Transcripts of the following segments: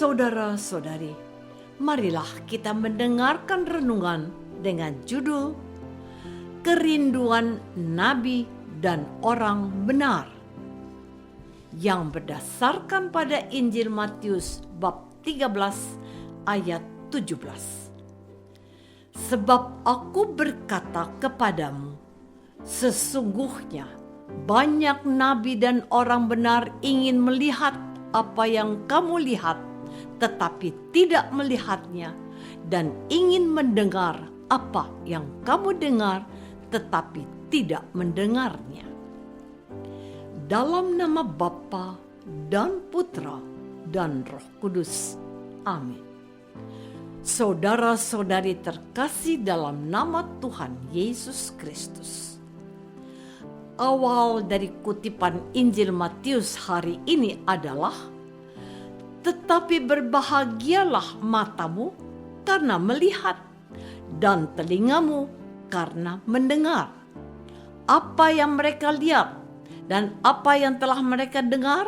Saudara-saudari, marilah kita mendengarkan renungan dengan judul Kerinduan Nabi dan Orang Benar yang berdasarkan pada Injil Matius bab 13 ayat 17. Sebab aku berkata kepadamu, sesungguhnya banyak nabi dan orang benar ingin melihat apa yang kamu lihat, tetapi tidak melihatnya, dan ingin mendengar apa yang kamu dengar, tetapi tidak mendengarnya. Dalam nama Bapa dan Putra dan Roh Kudus. Amin. Saudara-saudari terkasih dalam nama Tuhan Yesus Kristus. Awal dari kutipan Injil Matius hari ini adalah, tetapi berbahagialah matamu karena melihat dan telingamu karena mendengar. Apa yang mereka lihat dan apa yang telah mereka dengar?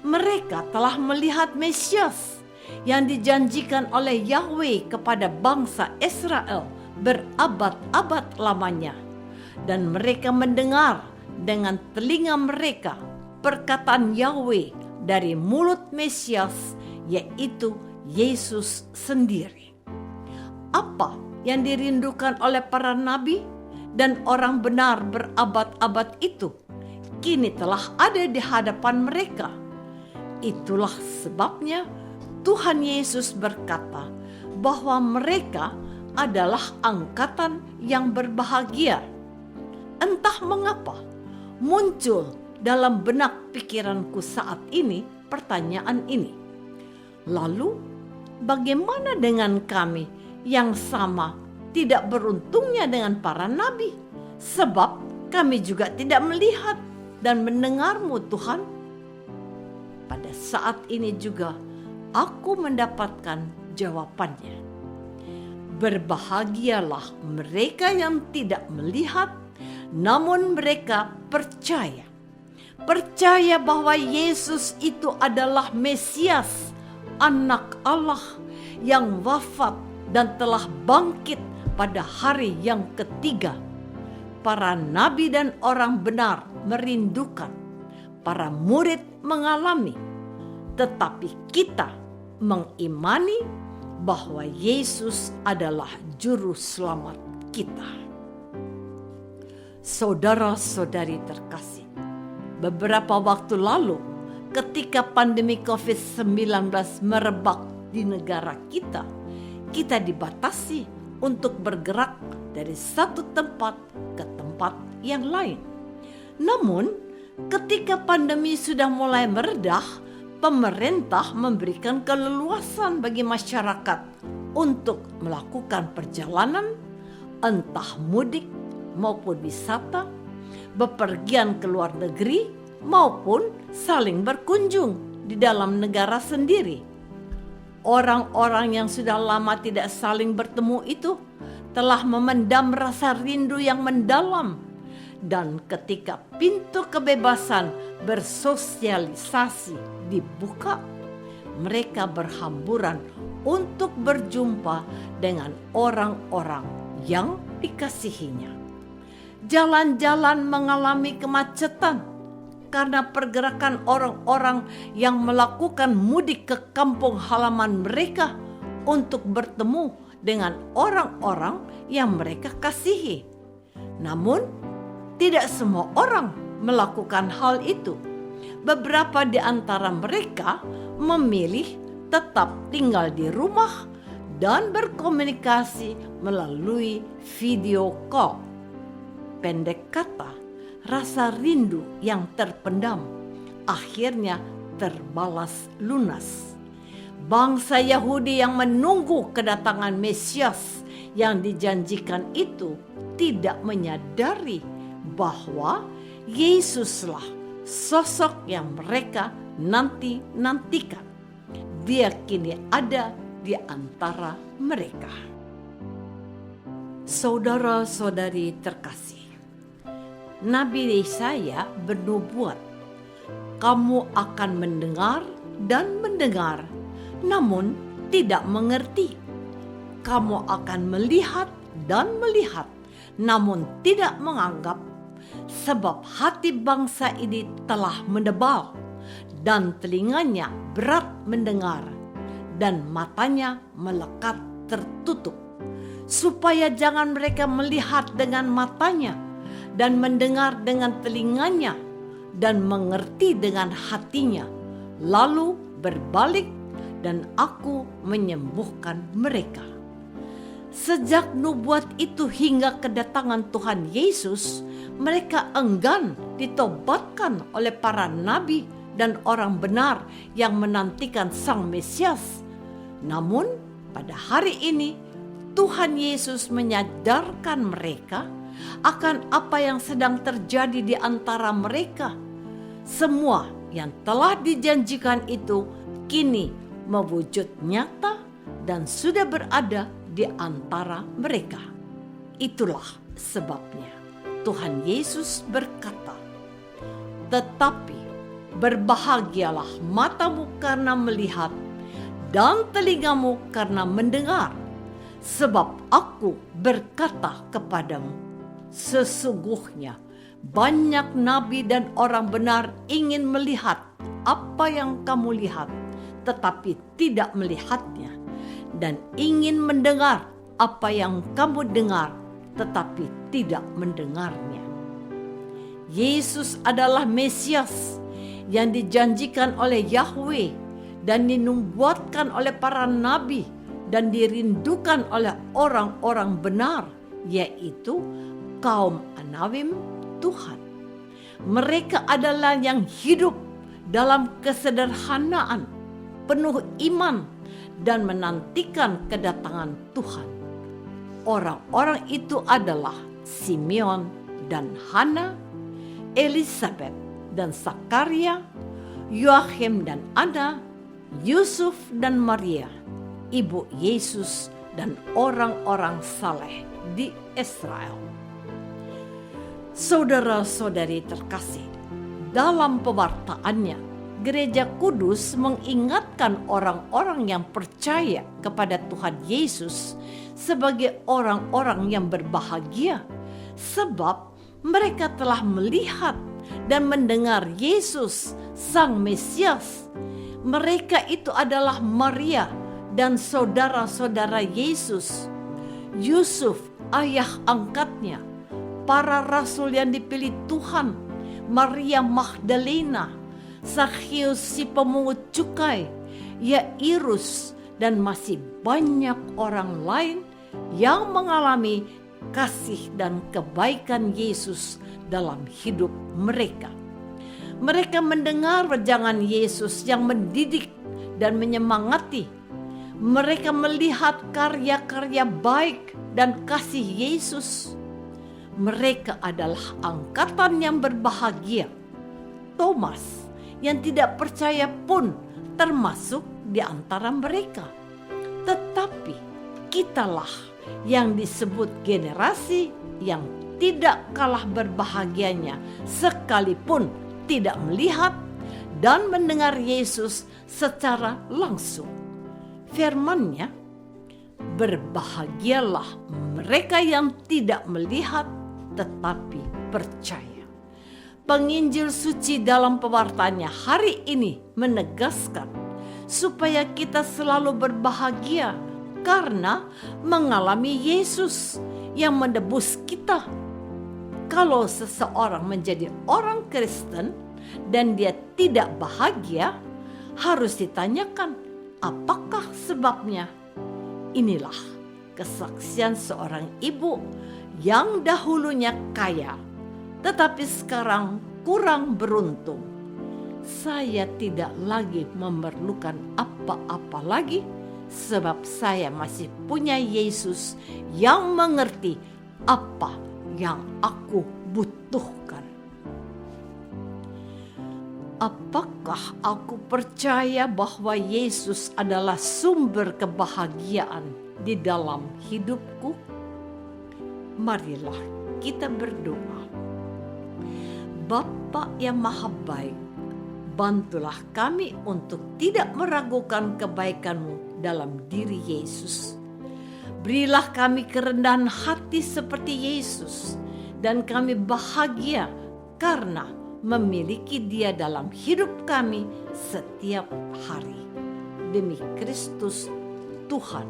Mereka telah melihat Mesias yang dijanjikan oleh Yahweh kepada bangsa Israel berabad-abad lamanya. Dan mereka mendengar dengan telinga mereka perkataan Yahweh dari mulut Mesias, yaitu Yesus sendiri. Apa yang dirindukan oleh para nabi dan orang benar berabad-abad itu kini telah ada di hadapan mereka. Itulah sebabnya Tuhan Yesus berkata bahwa mereka adalah angkatan yang berbahagia. Entah mengapa muncul dalam benak pikiranku saat ini pertanyaan ini. Lalu bagaimana dengan kami yang sama tidak beruntungnya dengan para nabi? Sebab kami juga tidak melihat dan mendengar-Mu, Tuhan. Pada saat ini juga aku mendapatkan jawabannya. Berbahagialah mereka yang tidak melihat, namun mereka percaya. Percaya bahwa Yesus itu adalah Mesias, Anak Allah yang wafat dan telah bangkit pada hari yang ketiga. Para nabi dan orang benar merindukan, para murid mengalami, tetapi kita mengimani bahwa Yesus adalah juru selamat kita. Saudara-saudari terkasih, beberapa waktu lalu ketika pandemi COVID-19 merebak di negara kita dibatasi untuk bergerak dari satu tempat ke tempat yang lain. Namun, ketika pandemi sudah mulai meredah, pemerintah memberikan keleluasan bagi masyarakat untuk melakukan perjalanan, entah mudik maupun wisata, bepergian ke luar negeri, maupun saling berkunjung di dalam negara sendiri. Orang-orang yang sudah lama tidak saling bertemu itu telah memendam rasa rindu yang mendalam. Dan ketika pintu kebebasan bersosialisasi dibuka, mereka berhamburan untuk berjumpa dengan orang-orang yang dikasihinya. Jalan-jalan mengalami kemacetan karena pergerakan orang-orang yang melakukan mudik ke kampung halaman mereka untuk bertemu dengan orang-orang yang mereka kasihi. Namun, tidak semua orang melakukan hal itu. Beberapa di antara mereka memilih tetap tinggal di rumah dan berkomunikasi melalui video call. Pendek kata, rasa rindu yang terpendam akhirnya terbalas lunas. Bangsa Yahudi yang menunggu kedatangan Mesias yang dijanjikan itu tidak menyadari bahwa Yesuslah sosok yang mereka nantikan. Dia kini ada di antara mereka. Saudara-saudari terkasih, Nabi Yesaya bernubuat, kamu akan mendengar dan mendengar namun tidak mengerti. Kamu akan melihat dan melihat, namun tidak menganggap, sebab hati bangsa ini telah mendebal, dan telinganya berat mendengar, dan matanya melekat tertutup, supaya jangan mereka melihat dengan matanya, dan mendengar dengan telinganya, dan mengerti dengan hatinya, lalu berbalik, dan aku menyembuhkan mereka. Sejak nubuat itu hingga kedatangan Tuhan Yesus, mereka enggan ditobatkan oleh para nabi dan orang benar yang menantikan Sang Mesias. Namun pada hari ini Tuhan Yesus menyadarkan mereka akan apa yang sedang terjadi di antara mereka. Semua yang telah dijanjikan itu kini mewujud nyata dan sudah berada di antara mereka. Itulah sebabnya Tuhan Yesus berkata, "Tetapi berbahagialah matamu karena melihat dan telingamu karena mendengar, sebab aku berkata kepadamu, sesungguhnya banyak nabi dan orang benar ingin melihat apa yang kamu lihat, tetapi tidak melihatnya, dan ingin mendengar apa yang kamu dengar, tetapi tidak mendengarnya." Yesus adalah Mesias yang dijanjikan oleh Yahweh dan dinubuatkan oleh para nabi dan dirindukan oleh orang-orang benar, yaitu kaum Anawim Tuhan. Mereka adalah yang hidup dalam kesederhanaan, penuh iman, dan menantikan kedatangan Tuhan. Orang-orang itu adalah Simeon dan Hana, Elisabet dan Sakaria, Yoakim dan Ana, Yusuf dan Maria, ibu Yesus, dan orang-orang saleh di Israel. Saudara-saudari terkasih, dalam pewartaannya, Gereja Kudus mengingatkan orang-orang yang percaya kepada Tuhan Yesus sebagai orang-orang yang berbahagia, sebab mereka telah melihat dan mendengar Yesus, Sang Mesias. Mereka itu adalah Maria dan saudara-saudara Yesus, Yusuf, ayah angkatnya, para rasul yang dipilih Tuhan, Maria Magdalena, Zakheus si pemungut cukai, Yairus, dan masih banyak orang lain yang mengalami kasih dan kebaikan Yesus dalam hidup mereka. Mereka mendengar wejangan Yesus yang mendidik dan menyemangati. Mereka melihat karya-karya baik dan kasih Yesus. Mereka adalah angkatan yang berbahagia. Thomas yang tidak percaya pun termasuk di antara mereka. Tetapi kitalah yang disebut generasi yang tidak kalah berbahagianya, sekalipun tidak melihat dan mendengar Yesus secara langsung. Firman-Nya, "Berbahagialah mereka yang tidak melihat tetapi percaya." Penginjil suci dalam pewartaannya hari ini menegaskan supaya kita selalu berbahagia karena mengalami Yesus yang menebus kita. Kalau seseorang menjadi orang Kristen dan dia tidak bahagia, harus ditanyakan, apakah sebabnya? Inilah kesaksian seorang ibu yang dahulunya kaya, tetapi sekarang kurang beruntung. Saya tidak lagi memerlukan apa-apa lagi, sebab saya masih punya Yesus yang mengerti apa yang aku butuhkan. Apakah aku percaya bahwa Yesus adalah sumber kebahagiaan di dalam hidupku? Marilah kita berdoa. Bapa yang Maha Baik, bantulah kami untuk tidak meragukan kebaikan-Mu dalam diri Yesus. Berilah kami kerendahan hati seperti Yesus, dan kami bahagia karena memiliki Dia dalam hidup kami setiap hari. Demi Kristus, Tuhan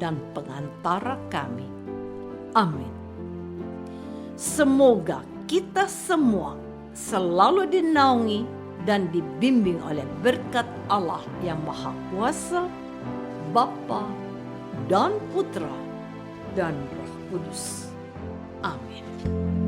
dan pengantara kami. Amin. Semoga kita semua selalu dinaungi dan dibimbing oleh berkat Allah yang Maha Kuasa, Bapa dan Putra dan Roh Kudus. Amin.